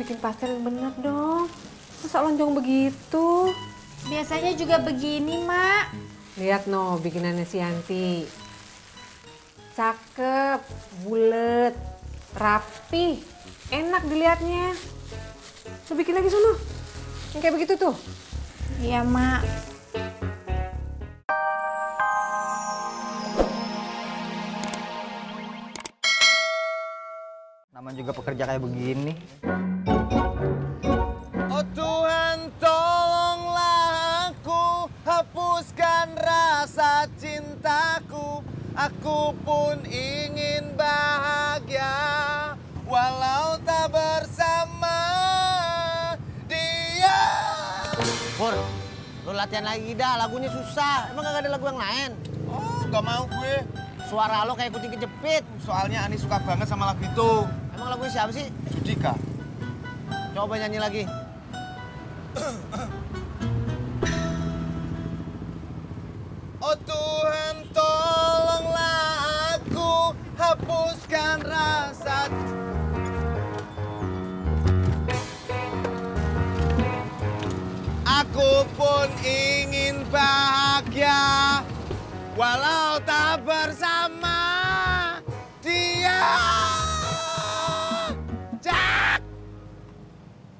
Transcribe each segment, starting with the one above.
bikin pastel yang bener dong. Masa lonjong begitu? Biasanya juga begini, Mak. Lihat no bikinannya si Yanti. Cakep, bulet, rapi, enak dilihatnya. Lo bikin lagi sono. Yang kayak begitu tuh. Iya, Mak. Namanya juga pekerja kayak begini. Oh Tuhan, tolonglah aku, hapuskan rasa cintaku. Aku pun ingin bahagia, walau tak bersama dia. Pur, lu latihan lagi dah, lagunya susah. Emang gak ada lagu yang lain? Oh, gak mau gue. Suara lo kayak kucing kejepit. Soalnya Ani suka banget sama lagu itu. Emang lagunya siapa sih? Judika. Coba nyanyi lagi. Oh Tuhan, tolonglah aku, hapuskan rasa. Aku pun ingin bahagia, walau tak bersama dia. Cak!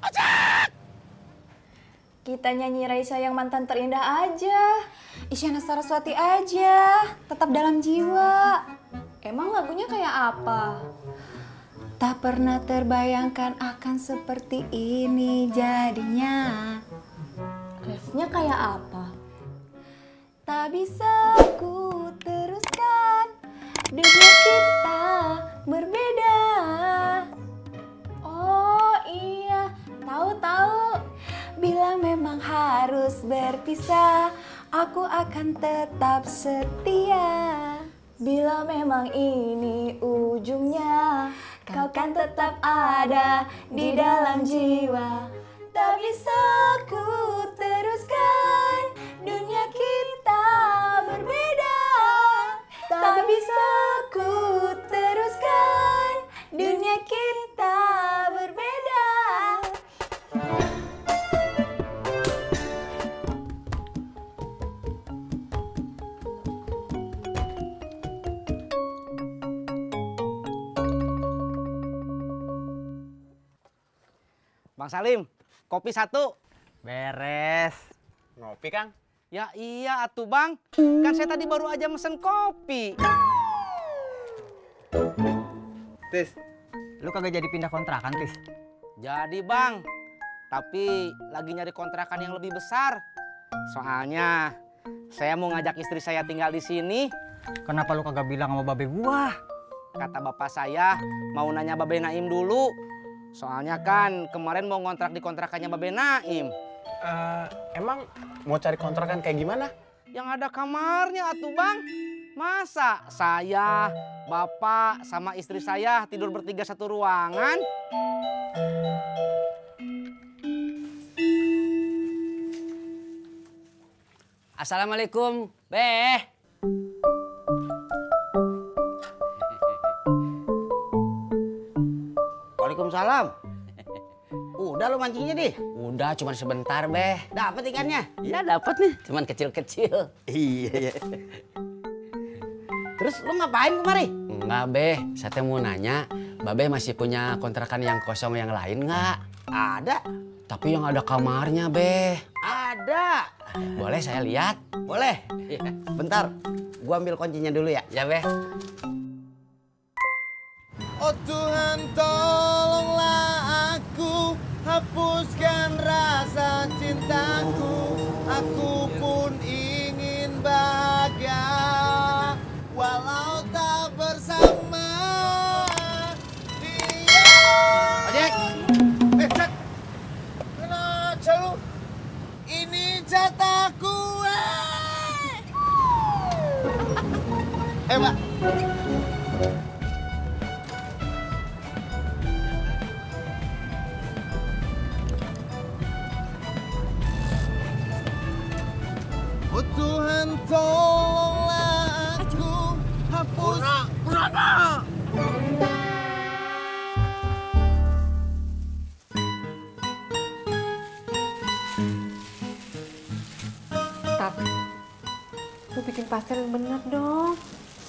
Oh, Cak! Kita nyanyi Raisa yang mantan terindah aja. Isyana Saraswati aja. Tetap dalam jiwa. Emang lagunya kayak apa? Tak pernah terbayangkan akan seperti ini jadinya. Refnya kayak apa? Tak bisa ku teruskan, dunia kita berbeda. Oh iya, tahu-tahu. Bila memang harus berpisah, aku akan tetap setia. Bila memang ini ujungnya, kau kan tetap ada di dalam jiwa. Tak bisa ku teruskan, dunia kita berbeda. Tak bisa ku teruskan, dunia kita berbeda. Bang Salim, kopi satu. Beres. Ngopi, Kang? Ya iya atuh bang, kan saya tadi baru aja mesen kopi. Tis, Lu kagak jadi pindah kontrakan, Tis? Jadi bang, tapi lagi nyari kontrakan yang lebih besar. Soalnya saya mau ngajak istri saya tinggal di sini. Kenapa lu kagak bilang sama babe gua? Kata bapak saya mau nanya Babe Naim dulu. Soalnya kan kemarin mau ngontrak di kontrakannya Babe Naim. emang mau cari kontrakan kayak gimana? Yang ada kamarnya atuh bang. Masa saya, bapak, sama istri saya tidur bertiga satu ruangan? Assalamualaikum, Beh. Waalaikumsalam. Udah lu mancingnya deh? Udah, cuman sebentar, Beh. Dapet ikannya? Iya, dapat nih. Cuman kecil-kecil. Iya. Terus lu ngapain kemari? Enggak, Beh. Saya teh mau nanya, Babe masih punya kontrakan yang kosong yang lain nggak? Ada. Tapi yang ada kamarnya, Beh. Ada. Boleh saya lihat? Boleh. Bentar, gua ambil kuncinya dulu ya. Ya, Beh. Oh Tuhan, tolonglah aku, hapuskan rasa cintaku. Aku pun ingin bahagia, walau tak bersama dia. Ojek. Cek. Kena aja lu. Ini jatah gue. Mbak. Oh Tuhan, tolonglah aku, hapus. Purana. Tat, lu bikin pastel yang bener dong.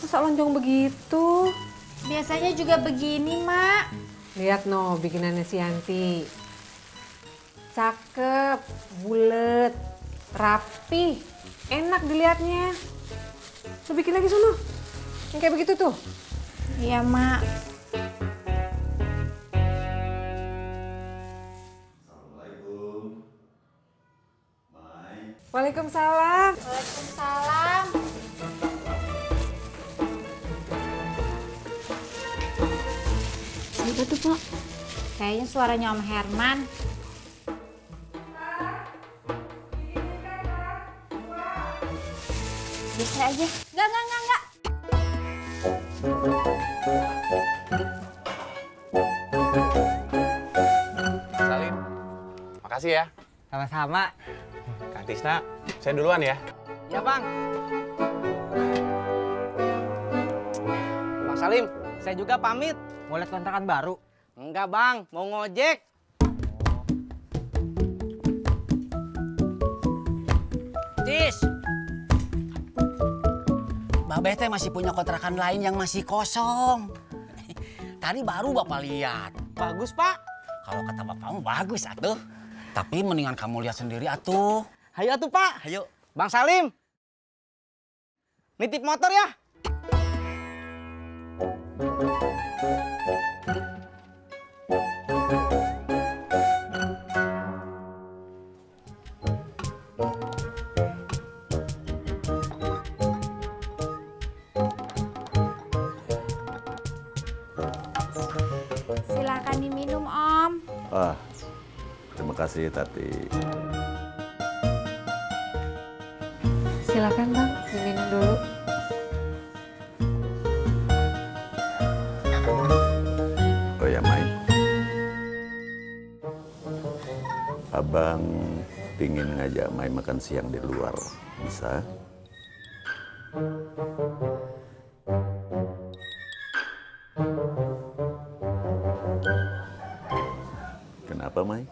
Masa lonjong begitu? Biasanya juga begini, Mak. Lihat no bikinannya si Yanti. Cakep, bulet, rapi, enak dilihatnya. Lu bikin lagi sono. Yang kayak begitu tuh. Iya, Mak. Waalaikumsalam. Waalaikumsalam. Siapa tuh, Pak? Kayaknya suaranya Om Herman. Bisa aja. Enggak. Salim, makasih ya. Sama-sama. Kang Tisna, saya duluan ya. Ya bang. Bang Salim, saya juga pamit. Mau lihat kontrakan baru? Enggak bang, mau ngojek. Tis. Babeh teh masih punya kontrakan lain yang masih kosong. Tadi baru Bapak lihat. Bagus pak. Kalau kata bapakmu bagus atuh. Tapi mendingan kamu lihat sendiri atuh. Hayo atuh pak. Ayo. Bang Salim. Nitip motor ya. Silakan diminum, Om. Ah, terima kasih Tati. Silakan Bang, diminum dulu. Oh ya, Mai. Abang pingin ngajak Mai makan siang di luar. Bisa? Kenapa, Mai?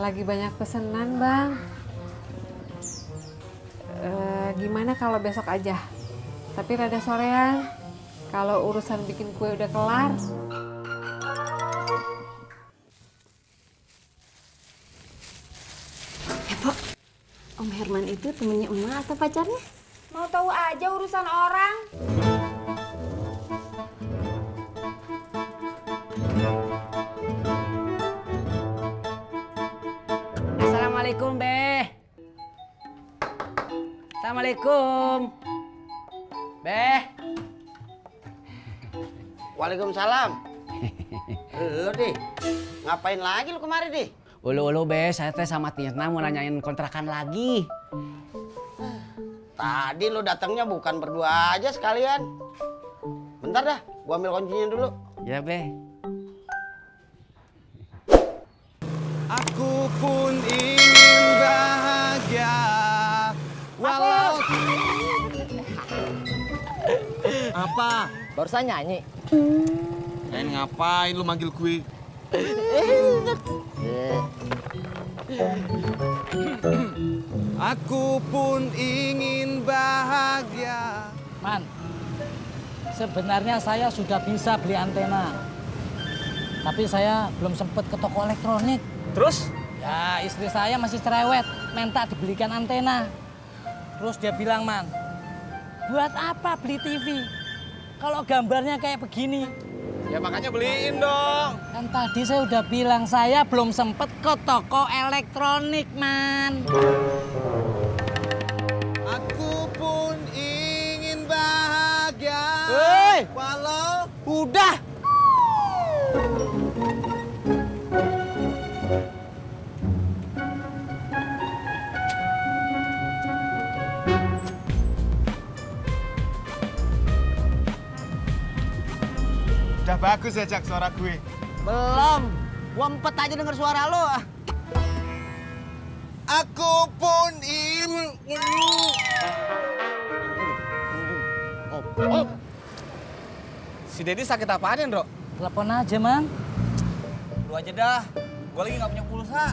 Lagi banyak pesanan, Bang. Gimana kalau besok aja? Tapi rada sorean. Kalau urusan bikin kue udah kelar. Om Herman itu temennya emak atau pacarnya? Mau tahu aja urusan orang. Assalamualaikum, Beh. Assalamualaikum. Beh. Waalaikumsalam. Lu di, ngapain lagi lu kemari di? Ulu-ulu Beh, saya teh sama Tisna mau nanyain kontrakan lagi. Tadi lu datangnya bukan berdua aja sekalian. Bentar dah, gua ambil kuncinya dulu. Ya Beh. Aku pun ingin bahagia walau apa? Barusan nyanyi. Ngapain lu manggil gue? Aku pun ingin bahagia. Man, sebenarnya saya sudah bisa beli antena. Tapi saya belum sempat ke toko elektronik. Terus? Ya, istri saya masih cerewet, minta dibelikan antena. Terus dia bilang, Man, buat apa beli TV? Kalau gambarnya kayak begini. Ya makanya beliin dong. Kan tadi saya udah bilang, saya belum sempet ke toko elektronik, Man. Aku pun ingin bahagia. Hei! Walau Udah! udah bagus ya Jak suara gue. Belum. Gua empet aja denger suara lo. Aku pun ingin. Si Dedi sakit apaan ya, Bro? Telepon aja, Man. Lu aja dah. Gua lagi nggak punya pulsa.